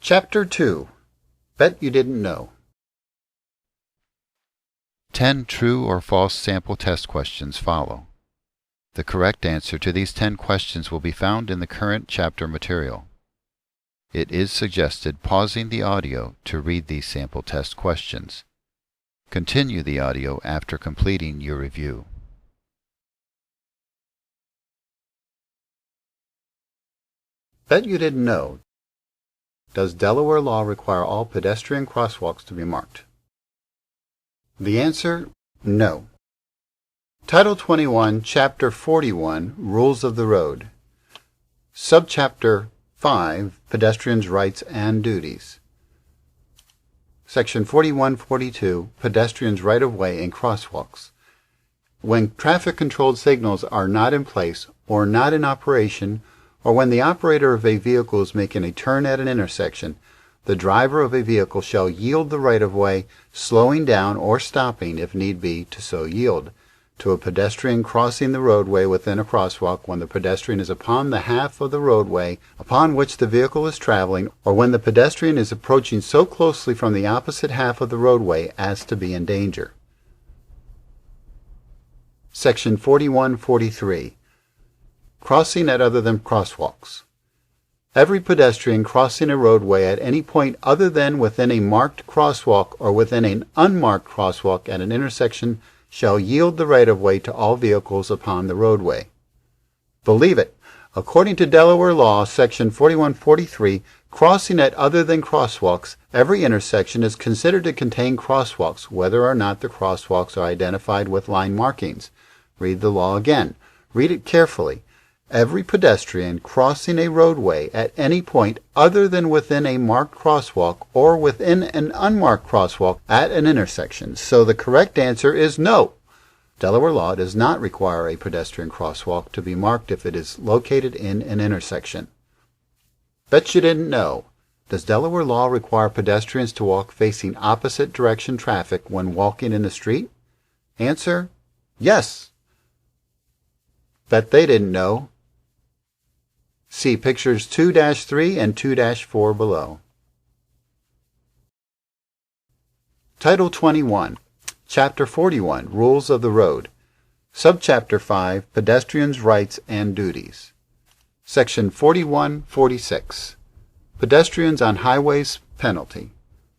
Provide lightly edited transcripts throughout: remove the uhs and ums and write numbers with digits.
Chapter 2. Bet You Didn't Know. 10 true or false sample test questions follow. The correct answer to these 10 questions will be found in the current chapter material. It is suggested pausing the audio to read these sample test questions. Continue the audio after completing your review. Bet you didn't know. Does Delaware law require all pedestrian crosswalks to be marked? The answer, no. Title 21, Chapter 41, Rules of the Road. Subchapter 5, Pedestrians' Rights and Duties. Section 4142, Pedestrians' Right-of-Way and Crosswalks. When traffic-controlled signals are not in place or not in operation, or when the operator of a vehicle is making a turn at an intersection, the driver of a vehicle shall yield the right-of-way, slowing down or stopping, if need be, to so yield, to a pedestrian crossing the roadway within a crosswalk when the pedestrian is upon the half of the roadway upon which the vehicle is traveling, or when the pedestrian is approaching so closely from the opposite half of the roadway as to be in danger. Section 4143. Crossing at other than crosswalks. Every pedestrian crossing a roadway at any point other than within a marked crosswalk or within an unmarked crosswalk at an intersection shall yield the right-of-way to all vehicles upon the roadway. Believe it, according to Delaware law, Section 4143, crossing at other than crosswalks, every intersection is considered to contain crosswalks, whether or not the crosswalks are identified with line markings. Read the law again. Read it carefully. Every pedestrian crossing a roadway at any point other than within a marked crosswalk or within an unmarked crosswalk at an intersection. So the correct answer is no. Delaware law does not require a pedestrian crosswalk to be marked if it is located in an intersection. Bet you didn't know. Does Delaware law require pedestrians to walk facing opposite direction traffic when walking in the street? Answer, yes. Bet they didn't know. See pictures 2-3 and 2-4 below. Title 21, Chapter 41, Rules of the Road. Subchapter 5, Pedestrians' Rights and Duties. Section 4146, Pedestrians on Highways Penalty.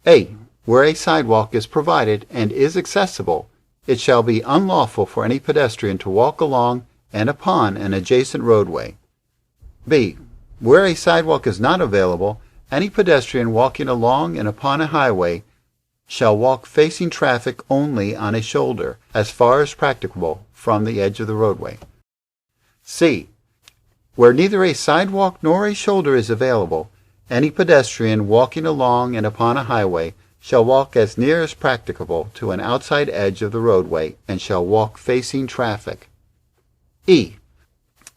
A. Where a sidewalk is provided and is accessible, it shall be unlawful for any pedestrian to walk along and upon an adjacent roadway. B. Where a sidewalk is not available, any pedestrian walking along and upon a highway shall walk facing traffic only on a shoulder, as far as practicable, from the edge of the roadway. C. Where neither a sidewalk nor a shoulder is available, any pedestrian walking along and upon a highway shall walk as near as practicable to an outside edge of the roadway and shall walk facing traffic. E.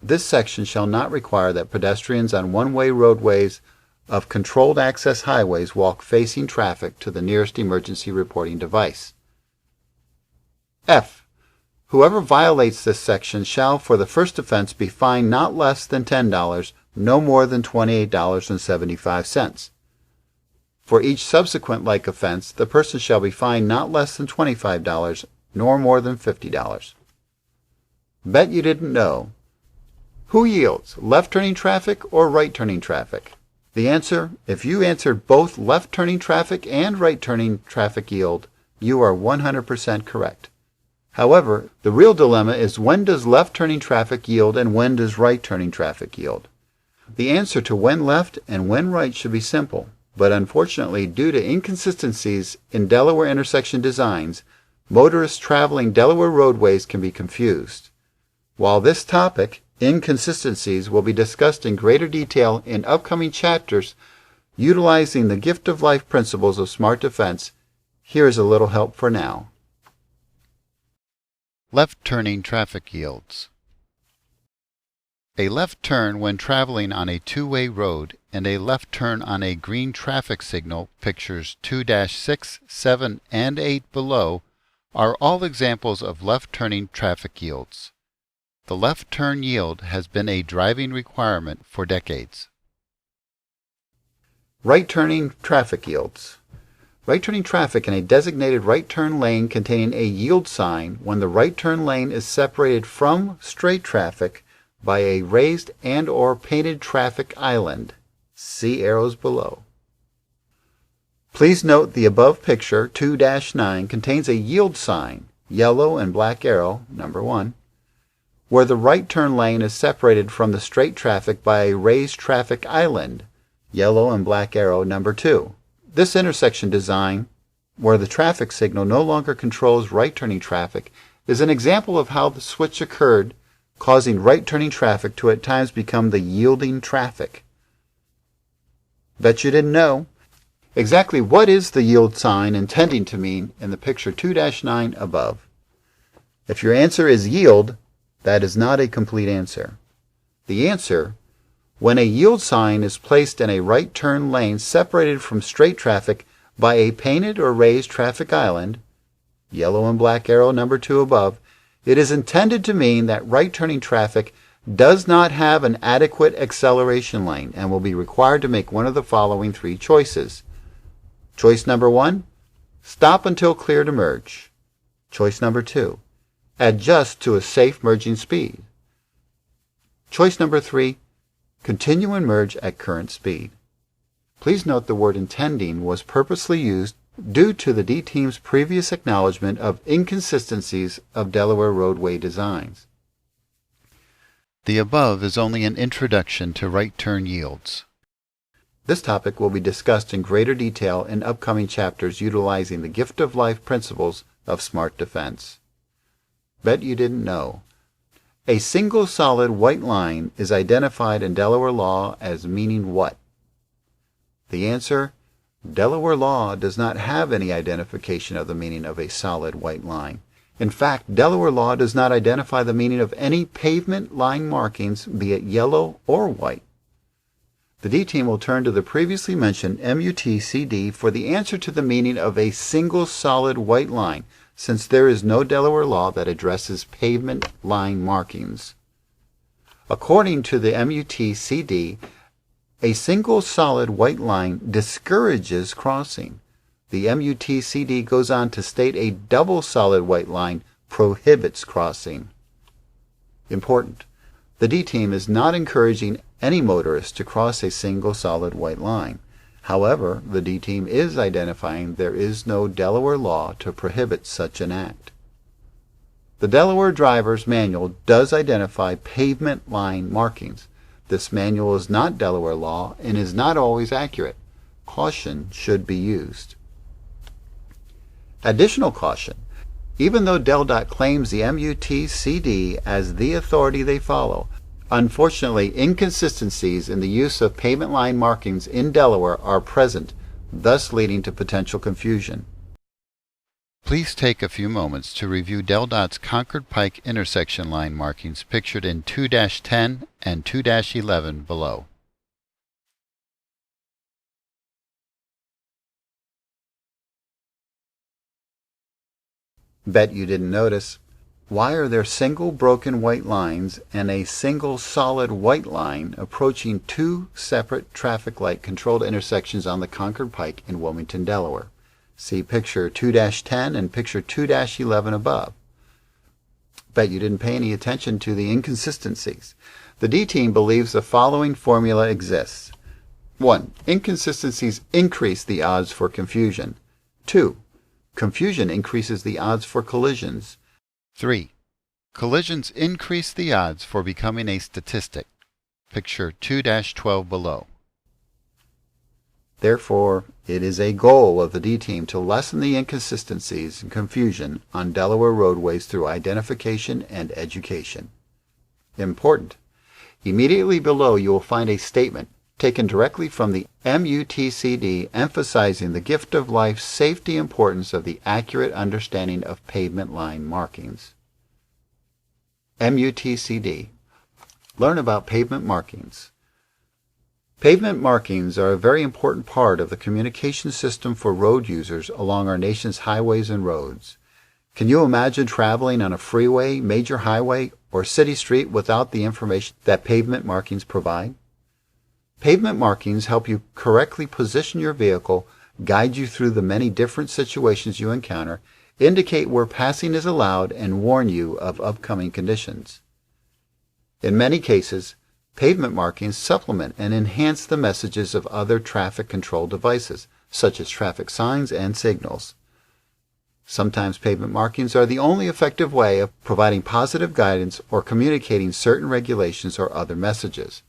This section shall not require that pedestrians on one-way roadways of controlled access highways walk facing traffic to the nearest emergency reporting device. F. Whoever violates this section shall for the first offense be fined not less than $10, no more than $28.75. For each subsequent like offense, the person shall be fined not less than $25, nor more than $50. Bet you didn't know. Who yields, left-turning traffic or right-turning traffic? The answer, if you answered both left-turning traffic and right-turning traffic yield, you are 100% correct. However, the real dilemma is when does left-turning traffic yield and when does right-turning traffic yield? The answer to when left and when right should be simple, but unfortunately, due to inconsistencies in Delaware intersection designs, motorists traveling Delaware roadways can be confused. While this topic, inconsistencies, will be discussed in greater detail in upcoming chapters utilizing the gift of life principles of smart defense, here is a little help for now. Left-turning traffic yields. A left turn when traveling on a two-way road and a left turn on a green traffic signal, pictures 2-6, 7, and 8 below, are all examples of left-turning traffic yields. The left turn yield has been a driving requirement for decades. Right-turning traffic yields. Right-turning traffic in a designated right turn lane containing a yield sign when the right turn lane is separated from straight traffic by a raised and/or painted traffic island. See arrows below. Please note the above picture 2-9 contains a yield sign, yellow and black arrow, number 1, where the right turn lane is separated from the straight traffic by a raised traffic island, yellow and black arrow, number 2. This intersection design, where the traffic signal no longer controls right-turning traffic, is an example of how the switch occurred, causing right-turning traffic to at times become the yielding traffic. Bet you didn't know. Exactly what is the yield sign intending to mean in the picture 2-9 above? If your answer is yield, that is not a complete answer. The answer, when a yield sign is placed in a right turn lane separated from straight traffic by a painted or raised traffic island, yellow and black arrow number 2 above, it is intended to mean that right-turning traffic does not have an adequate acceleration lane and will be required to make one of the following 3 choices. Choice number 1, stop until clear to merge. Choice number 2, adjust to a safe merging speed. Choice number 3, continue and merge at current speed. Please note the word intending was purposely used due to the D-Team's previous acknowledgement of inconsistencies of Delaware roadway designs. The above is only an introduction to right turn yields. This topic will be discussed in greater detail in upcoming chapters utilizing the gift of life principles of smart defense. Bet you didn't know. A single solid white line is identified in Delaware law as meaning what? The answer, Delaware law does not have any identification of the meaning of a solid white line. In fact, Delaware law does not identify the meaning of any pavement line markings, be it yellow or white. The D-Team will turn to the previously mentioned MUT-CD for the answer to the meaning of a single solid white line, since there is no Delaware law that addresses pavement line markings. According to the MUT-CD, a single solid white line discourages crossing. The MUT-CD goes on to state a double solid white line prohibits crossing. Important. The D-Team is not encouraging any motorist to cross a single solid white line. However, the D-Team is identifying there is no Delaware law to prohibit such an act. The Delaware Driver's Manual does identify pavement line markings. This manual is not Delaware law and is not always accurate. Caution should be used. Additional caution. Even though DelDOT claims the MUT-CD as the authority they follow, unfortunately inconsistencies in the use of pavement line markings in Delaware are present, thus leading to potential confusion. Please take a few moments to review DelDOT's Concord Pike intersection line markings pictured in 2-10 and 2-11 below. Bet you didn't notice. Why are there single broken white lines and a single solid white line approaching 2 separate traffic light controlled intersections on the Concord Pike in Wilmington, Delaware? See picture 2-10 and picture 2-11 above. Bet you didn't pay any attention to the inconsistencies. The D-Team believes the following formula exists. 1. Inconsistencies increase the odds for confusion. 2. Confusion increases the odds for collisions. 3. Collisions increase the odds for becoming a statistic. Picture 2-12 below. Therefore, it is a goal of the D-Team to lessen the inconsistencies and confusion on Delaware roadways through identification and education. Important. Immediately below you will find a statement taken directly from the MUT-CD emphasizing the gift of life safety importance of the accurate understanding of pavement line markings. MUT-CD. Learn about pavement markings. Pavement markings are a very important part of the communication system for road users along our nation's highways and roads. Can you imagine traveling on a freeway, major highway, or city street without the information that pavement markings provide? Pavement markings help you correctly position your vehicle, guide you through the many different situations you encounter, indicate where passing is allowed, and warn you of upcoming conditions. In many cases, pavement markings supplement and enhance the messages of other traffic control devices, such as traffic signs and signals. Sometimes pavement markings are the only effective way of providing positive guidance or communicating certain regulations or other messages.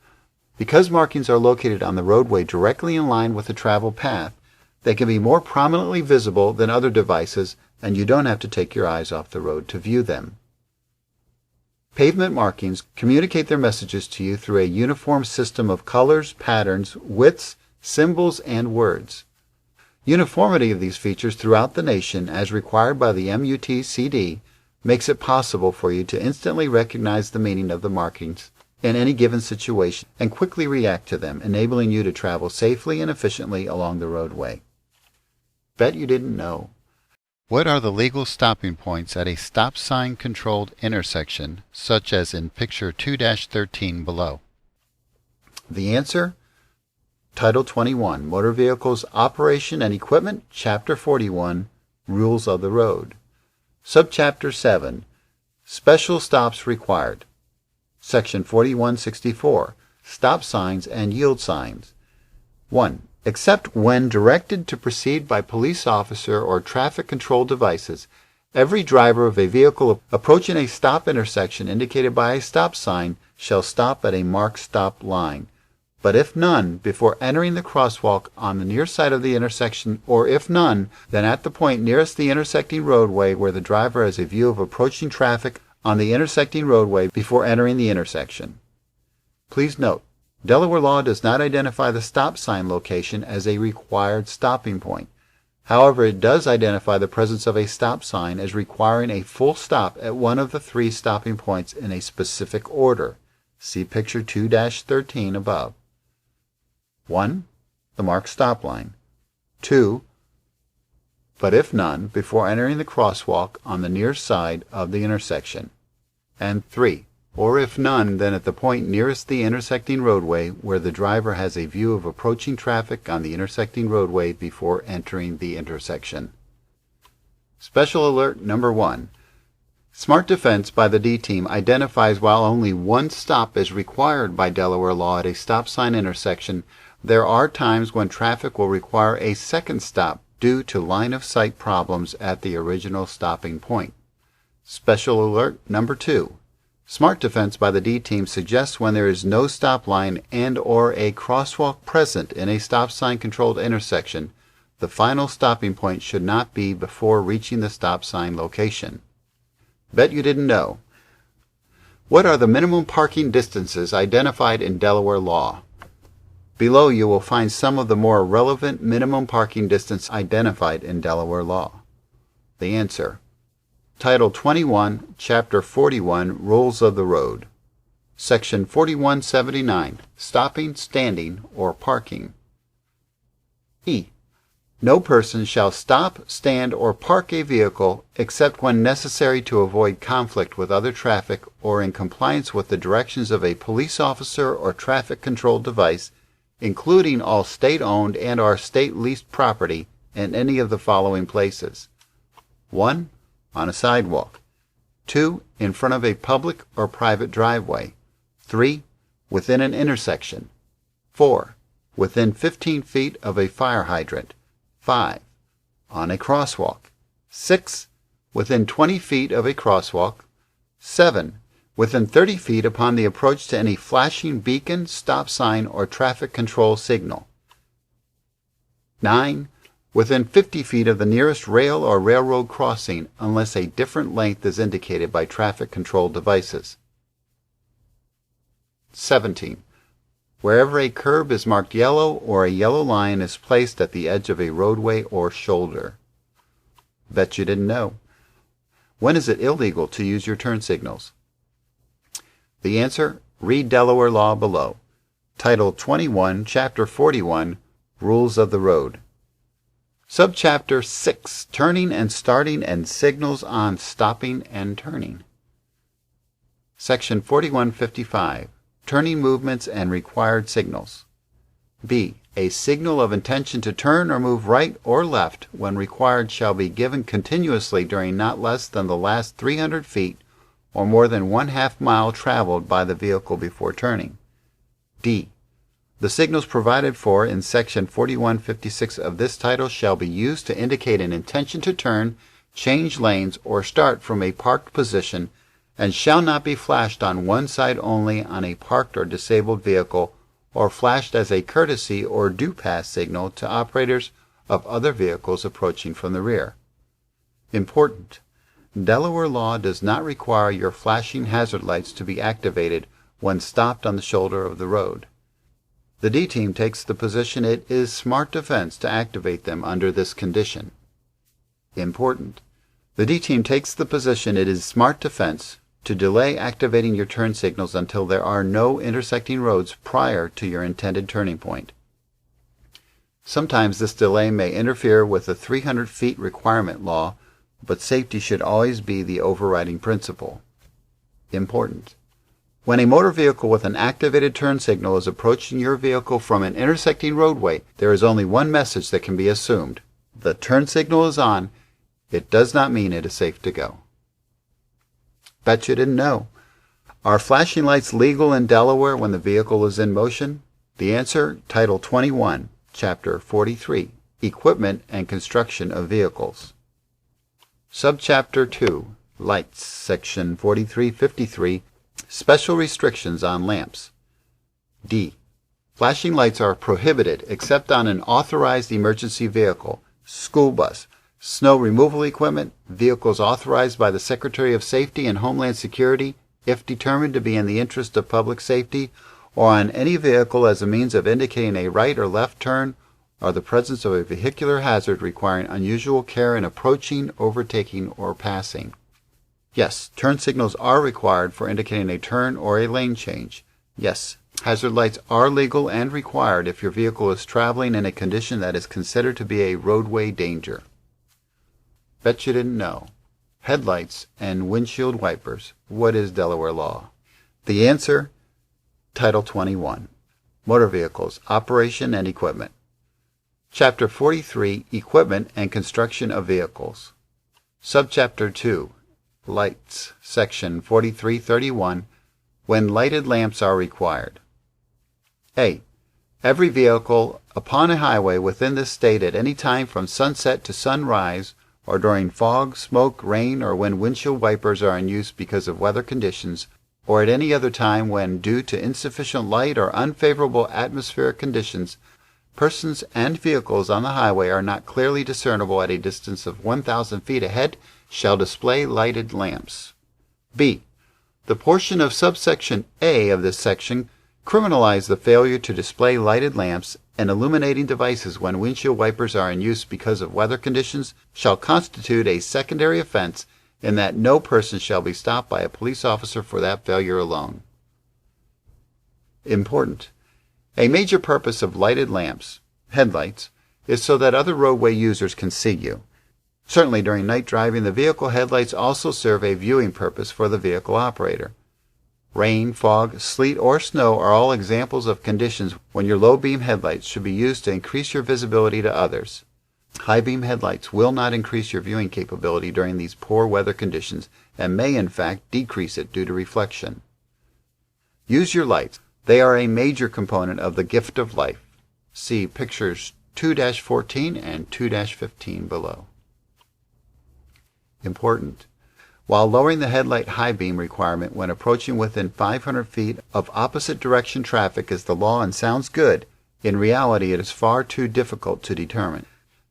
Because markings are located on the roadway directly in line with the traveled path, they can be more prominently visible than other devices, and you don't have to take your eyes off the road to view them. Pavement markings communicate their messages to you through a uniform system of colors, patterns, widths, symbols, and words. Uniformity of these features throughout the nation, as required by the MUTCD, makes it possible for you to instantly recognize the meaning of the markings in any given situation and quickly react to them, enabling you to travel safely and efficiently along the roadway. Bet you didn't know. What are the legal stopping points at a stop sign controlled intersection, such as in picture 2-13 below? The answer? Title 21, Motor Vehicles Operation and Equipment, Chapter 41, Rules of the Road. Subchapter 7, Special Stops Required. Section 4164, Stop Signs and Yield Signs. 1. Except when directed to proceed by police officer or traffic control devices, every driver of a vehicle approaching a stop intersection indicated by a stop sign shall stop at a marked stop line. But if none, before entering the crosswalk on the near side of the intersection, or if none, then at the point nearest the intersecting roadway where the driver has a view of approaching traffic on the intersecting roadway before entering the intersection. Please note, Delaware law does not identify the stop sign location as a required stopping point. However, it does identify the presence of a stop sign as requiring a full stop at one of the 3 stopping points in a specific order. See picture 2-13 above. 1. The marked stop line. 2. But if none, before entering the crosswalk on the near side of the intersection. And 3. Or if none, then at the point nearest the intersecting roadway where the driver has a view of approaching traffic on the intersecting roadway before entering the intersection. Special Alert Number 1. Smart Defense by the D-Team identifies while only one stop is required by Delaware law at a stop sign intersection, there are times when traffic will require a second stop due to line-of-sight problems at the original stopping point. Special Alert Number 2. Smart Defense by the D-Team suggests when there is no stop line and or a crosswalk present in a stop sign controlled intersection, the final stopping point should not be before reaching the stop sign location. Bet you didn't know. What are the minimum parking distances identified in Delaware law? Below you will find some of the more relevant minimum parking distance identified in Delaware law. The answer. Title 21, Chapter 41, Rules of the Road. Section 4179, Stopping, Standing, or Parking. E. No person shall stop, stand, or park a vehicle except when necessary to avoid conflict with other traffic or in compliance with the directions of a police officer or traffic control device, including all state-owned and or state-leased property in any of the following places. 1. On a sidewalk. 2. In front of a public or private driveway. 3. Within an intersection. 4. Within 15 feet of a fire hydrant. 5. On a crosswalk. 6. Within 20 feet of a crosswalk. 7. Within 30 feet upon the approach to any flashing beacon, stop sign, or traffic control signal. 9. Within 50 feet of the nearest rail or railroad crossing unless a different length is indicated by traffic control devices. 17. Wherever a curb is marked yellow or a yellow line is placed at the edge of a roadway or shoulder. Bet you didn't know. When is it illegal to use your turn signals? The answer, read Delaware law below. Title 21, Chapter 41, Rules of the Road. Subchapter 6, Turning and Starting and Signals on Stopping and Turning. Section 4155, Turning Movements and Required Signals. B. A signal of intention to turn or move right or left when required shall be given continuously during not less than the last 300 feet or more than 1/2 mile traveled by the vehicle before turning. D. The signals provided for in Section 4156 of this title shall be used to indicate an intention to turn, change lanes, or start from a parked position, and shall not be flashed on one side only on a parked or disabled vehicle, or flashed as a courtesy or do-pass signal to operators of other vehicles approaching from the rear. Important: Delaware law does not require your flashing hazard lights to be activated when stopped on the shoulder of the road. The D-Team takes the position it is smart defense to activate them under this condition. Important: The D-Team takes the position it is smart defense to delay activating your turn signals until there are no intersecting roads prior to your intended turning point. Sometimes this delay may interfere with the 300 feet requirement law, but safety should always be the overriding principle. Important: When a motor vehicle with an activated turn signal is approaching your vehicle from an intersecting roadway, there is only one message that can be assumed. The turn signal is on. It does not mean it is safe to go. Bet you didn't know. Are flashing lights legal in Delaware when the vehicle is in motion? The answer, Title 21, Chapter 43, Equipment and Construction of Vehicles. Subchapter 2, Lights, Section 4353, Special Restrictions on Lamps. D. Flashing lights are prohibited except on an authorized emergency vehicle, school bus, snow removal equipment, vehicles authorized by the Secretary of Safety and Homeland Security, if determined to be in the interest of public safety, or on any vehicle as a means of indicating a right or left turn, or the presence of a vehicular hazard requiring unusual care in approaching, overtaking, or passing. Yes, turn signals are required for indicating a turn or a lane change. Yes, hazard lights are legal and required if your vehicle is traveling in a condition that is considered to be a roadway danger. Bet you didn't know. Headlights and windshield wipers. What is Delaware law? The answer, Title 21, Motor Vehicles, Operation and Equipment. Chapter 43, Equipment and Construction of Vehicles. Subchapter 2, Lights, Section 4331, When lighted lamps are required. A. Every vehicle upon a highway within this state at any time from sunset to sunrise, or during fog, smoke, rain, or when windshield wipers are in use because of weather conditions, or at any other time when, due to insufficient light or unfavorable atmospheric conditions, persons and vehicles on the highway are not clearly discernible at a distance of 1,000 feet ahead, shall display lighted lamps. B. The portion of subsection A of this section criminalizes the failure to display lighted lamps and illuminating devices when windshield wipers are in use because of weather conditions shall constitute a secondary offense in that no person shall be stopped by a police officer for that failure alone. Important: A major purpose of lighted lamps, headlights, is so that other roadway users can see you. Certainly during night driving, the vehicle headlights also serve a viewing purpose for the vehicle operator. Rain, fog, sleet, or snow are all examples of conditions when your low-beam headlights should be used to increase your visibility to others. High-beam headlights will not increase your viewing capability during these poor weather conditions and may in fact decrease it due to reflection. Use your lights. They are a major component of the gift of life. See pictures 2-14 and 2-15 below. Important: While lowering the headlight high beam requirement when approaching within 500 feet of opposite direction traffic is the law and sounds good, in reality it is far too difficult to determine.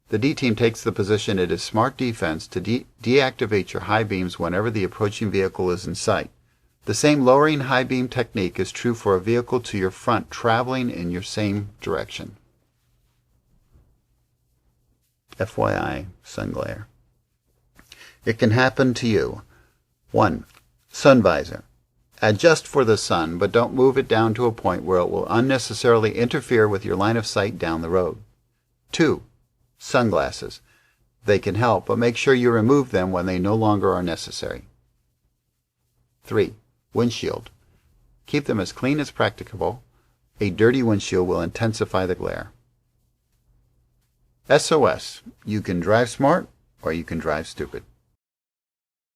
The D-Team takes the position it is smart defense to deactivate your high beams whenever the approaching vehicle is in sight. The same lowering high beam technique is true for a vehicle to your front traveling in your same direction. FYI, sun glare. It can happen to you. 1. Sun visor. Adjust for the sun, but don't move it down to a point where it will unnecessarily interfere with your line of sight down the road. 2. Sunglasses. They can help, but make sure you remove them when they no longer are necessary. 3. Windshield. Keep them as clean as practicable. A dirty windshield will intensify the glare. SOS. You can drive smart or you can drive stupid.